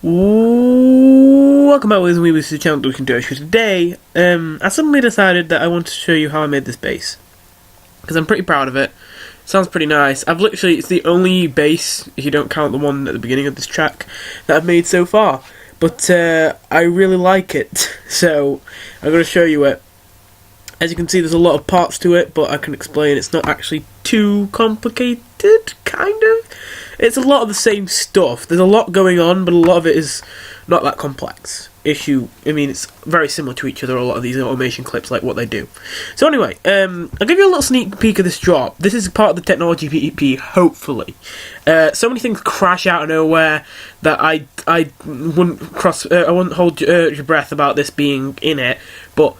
Welcome back with me with the channel Looking Dirty. Today, I suddenly decided that I want to show you how I made this base. Because I'm pretty proud of it. It sounds pretty nice. It's the only base, if you don't count the one at the beginning of this track, that I've made so far. But I really like it, so I'm going to show you it. As you can see, there's a lot of parts to it, but I can explain it's not actually too complicated, kind of. It's a lot of the same stuff. There's a lot going on, but a lot of it is not that complex. It's very similar to each other, a lot of these automation clips, like what they do. So anyway, I'll give you a little sneak peek of this drop. This is part of the technology PEP, hopefully. So many things crash out of nowhere that I wouldn't hold your breath about this being in it, but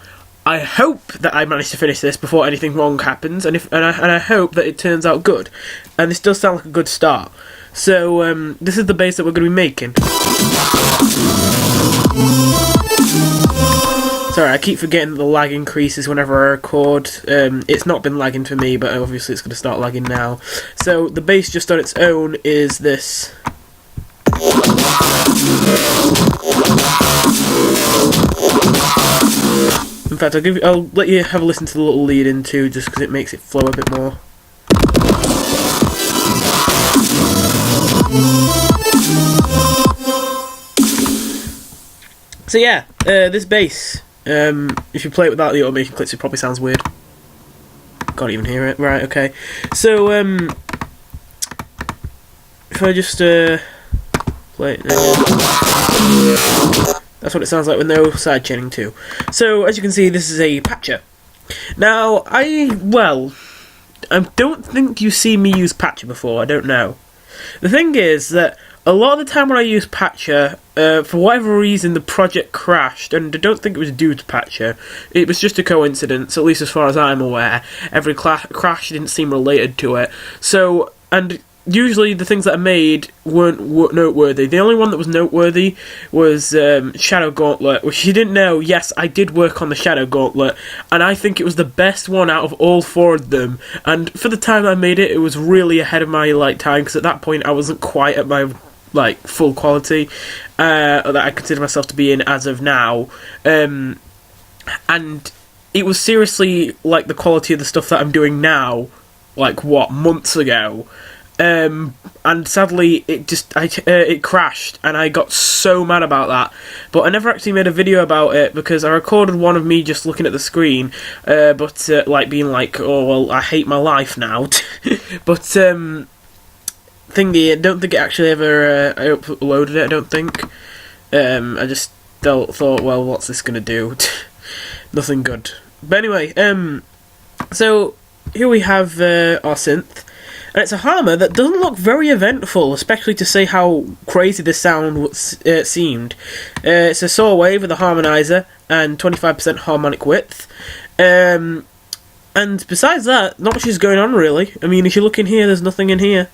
I hope that I manage to finish this before anything wrong happens, and I hope that it turns out good. And this does sound like a good start. So this is the base that we're going to be making. Sorry, I keep forgetting that the lag increases whenever I record. It's not been lagging for me, but obviously it's going to start lagging now. So the base just on its own is this. In fact, I'll let you have a listen to the little lead in too, just because it makes it flow a bit more. So yeah, this bass, if you play it without the automation clips, it probably sounds weird. Can't even hear it. Right, okay. So, if I just, play it there. That's what it sounds like with no side chaining too. So, as you can see, this is a patcher. Now, I don't think you've seen me use patcher before, I don't know. The thing is that a lot of the time when I use patcher, for whatever reason the project crashed, and I don't think it was due to patcher. It was just a coincidence, at least as far as I'm aware. Every crash didn't seem related to it. So, and usually the things that I made weren't noteworthy. The only one that was noteworthy was Shadow Gauntlet, which you didn't know. Yes, I did work on the Shadow Gauntlet, and I think it was the best one out of all four of them. And for the time I made it, it was really ahead of my time, because at that point I wasn't quite at my full quality that I consider myself to be in as of now. And it was seriously the quality of the stuff that I'm doing now, months ago. And sadly it crashed, and I got so mad about that, but I never actually made a video about it because I recorded one of me just looking at the screen, being like, oh well, I hate my life now. But thingy, I don't think it actually ever I uploaded it, I don't think. I just thought, well, what's this gonna do? Nothing good. But anyway, so here we have our synth. And it's a Harmor that doesn't look very eventful, especially to say how crazy this sound seemed. It's a saw wave with a harmonizer and 25% harmonic width. And besides that, not much is going on really. I mean, if you look in here, there's nothing in here.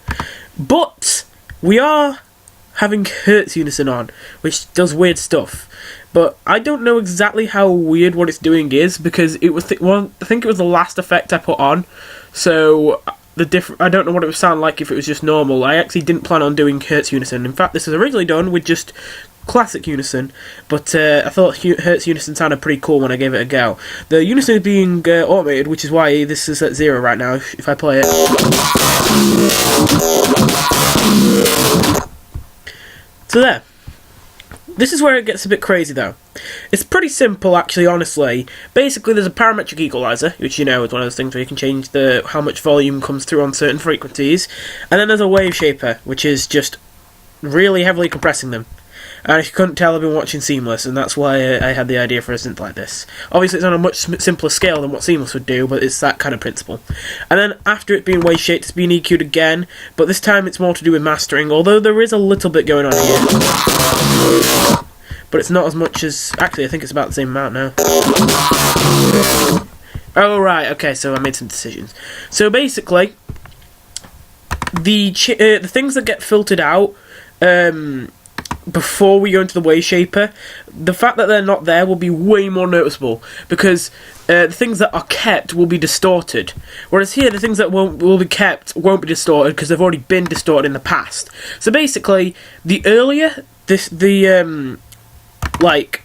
But we are having Hertz unison on, which does weird stuff. But I don't know exactly how weird what it's doing is, because it was I think it was the last effect I put on. So I don't know what it would sound like if it was just normal. I actually didn't plan on doing Hertz unison. In fact, this was originally done with just classic unison, but I thought Hertz unison sounded pretty cool when I gave it a go. The unison is being automated, which is why this is at 0 right now, if I play it. So there. This is where it gets a bit crazy though. It's pretty simple actually, honestly. Basically there's a parametric equalizer, which you know is one of those things where you can change how much volume comes through on certain frequencies. And then there's a wave shaper, which is just really heavily compressing them. And if you couldn't tell, I've been watching Seamless, and that's why I had the idea for a synth like this. Obviously it's on a much simpler scale than what Seamless would do, but it's that kind of principle. And then after it being wave shaped, it's been EQ'd again, but this time it's more to do with mastering, although there is a little bit going on here. But it's not as much as... Actually, I think it's about the same amount now. Oh, right, okay, so I made some decisions. So basically, the things that get filtered out before we go into the wave shaper, the fact that they're not there will be way more noticeable, because the things that are kept will be distorted, whereas here the things that will be kept won't be distorted because they've already been distorted in the past. So basically, the earlier the like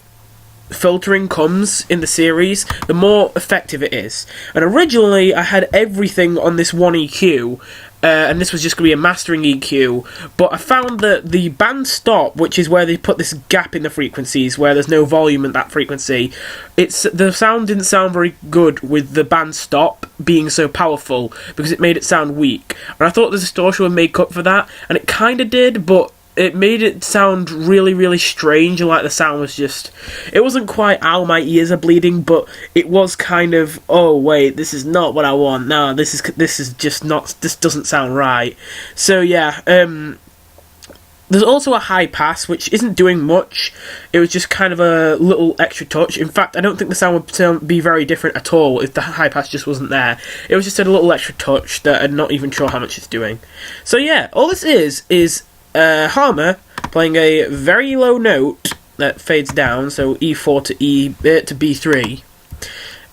filtering comes in the series, the more effective it is. And originally I had everything on this one EQ, and this was just going to be a mastering EQ, but I found that the band stop, which is where they put this gap in the frequencies where there's no volume in that frequency, the sound didn't sound very good with the band stop being so powerful, because it made it sound weak. And I thought the distortion would make up for that, and it kind of did, but it made it sound really, really strange, and like the sound was just... It wasn't quite, ow, my ears are bleeding, but it was kind of, oh, wait, this is not what I want. No, this is just not... This doesn't sound right. So, yeah, there's also a high pass, which isn't doing much. It was just kind of a little extra touch. In fact, I don't think the sound would be very different at all if the high pass just wasn't there. It was just a little extra touch that I'm not even sure how much it's doing. So, yeah, all this is Harmor playing a very low note that fades down, so E4 to to B3.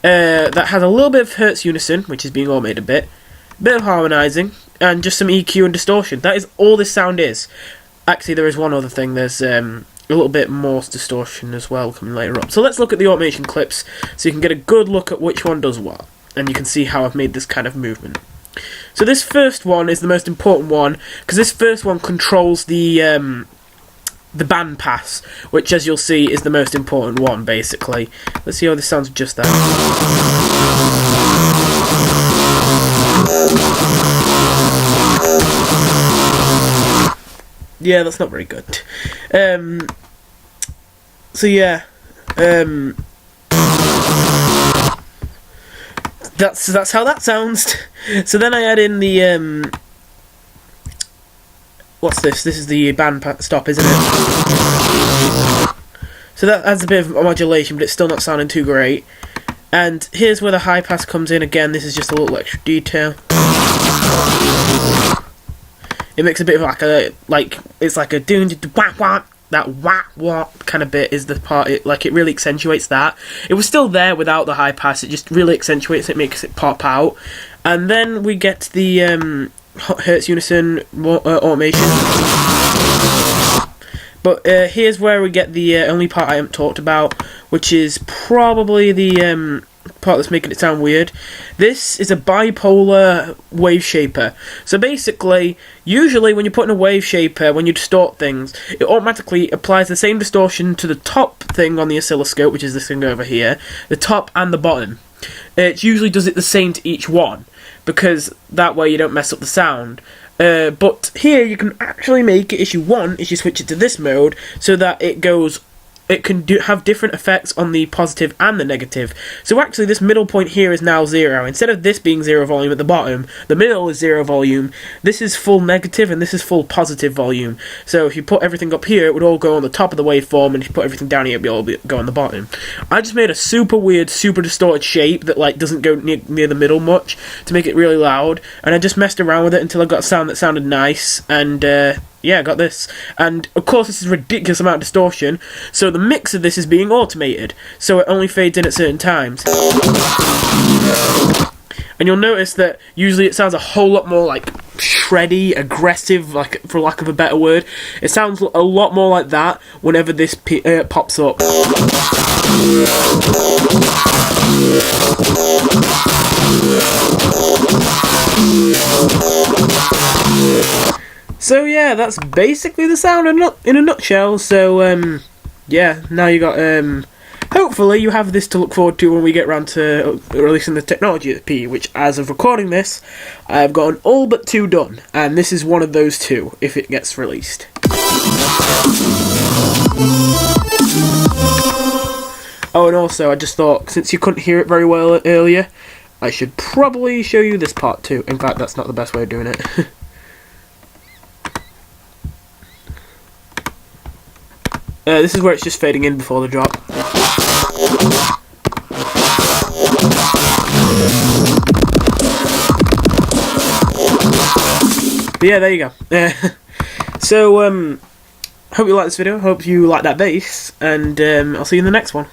That has a little bit of Hertz unison, which is being automated a bit of harmonizing, and just some EQ and distortion. That is all this sound is. Actually, there is one other thing. There's a little bit more distortion as well coming later up. So let's look at the automation clips so you can get a good look at which one does what, and you can see how I've made this kind of movement. So this first one is the most important one, because this first one controls the band pass, which, as you'll see, is the most important one, basically. Let's see how this sounds just there. Yeah, that's not very good. So yeah, that's how that sounds. So then I add in the what's this? This is the band stop, isn't it? So that adds a bit of modulation, but it's still not sounding too great. And here's where the high pass comes in again. This is just a little extra detail. It makes a bit of it's like a doon wah wah. That wah wah kind of bit is the part. It really accentuates that. It was still there without the high pass. It just really accentuates it, makes it pop out. And then we get the Hertz unison automation. But here's where we get the only part I haven't talked about, which is probably the part that's making it sound weird. This is a bipolar wave shaper. So basically, usually when you're putting a wave shaper, when you distort things, it automatically applies the same distortion to the top thing on the oscilloscope, which is this thing over here, the top and the bottom. It usually does it the same to each one, because that way you don't mess up the sound. But here you can actually make it, if you want, if you switch it to this mode, so that it goes... It can have different effects on the positive and the negative. So actually this middle point here is now 0. Instead of this being 0 volume at the bottom, the middle is 0 volume. This is full negative and this is full positive volume. So if you put everything up here, it would all go on the top of the waveform, and if you put everything down here, it would all go on the bottom. I just made a super weird, super distorted shape that doesn't go near the middle much to make it really loud, and I just messed around with it until I got a sound that sounded nice, and yeah, I got this. And of course this is a ridiculous amount of distortion, so the mix of this is being automated, so it only fades in at certain times. And you'll notice that usually it sounds a whole lot more shreddy, aggressive, for lack of a better word. It sounds a lot more like that whenever this pops up. So yeah, that's basically the sound in a nutshell. So yeah, now you got hopefully you have this to look forward to when we get around to releasing the technology at P, which, as of recording this, I've gotten all but 2 done, and this is one of those 2 if it gets released. Oh, and also I just thought, since you couldn't hear it very well earlier, I should probably show you this part too. In fact, that's not the best way of doing it. This is where it's just fading in before the drop. But yeah, there you go. So, hope you like this video, hope you like that bass, and I'll see you in the next one.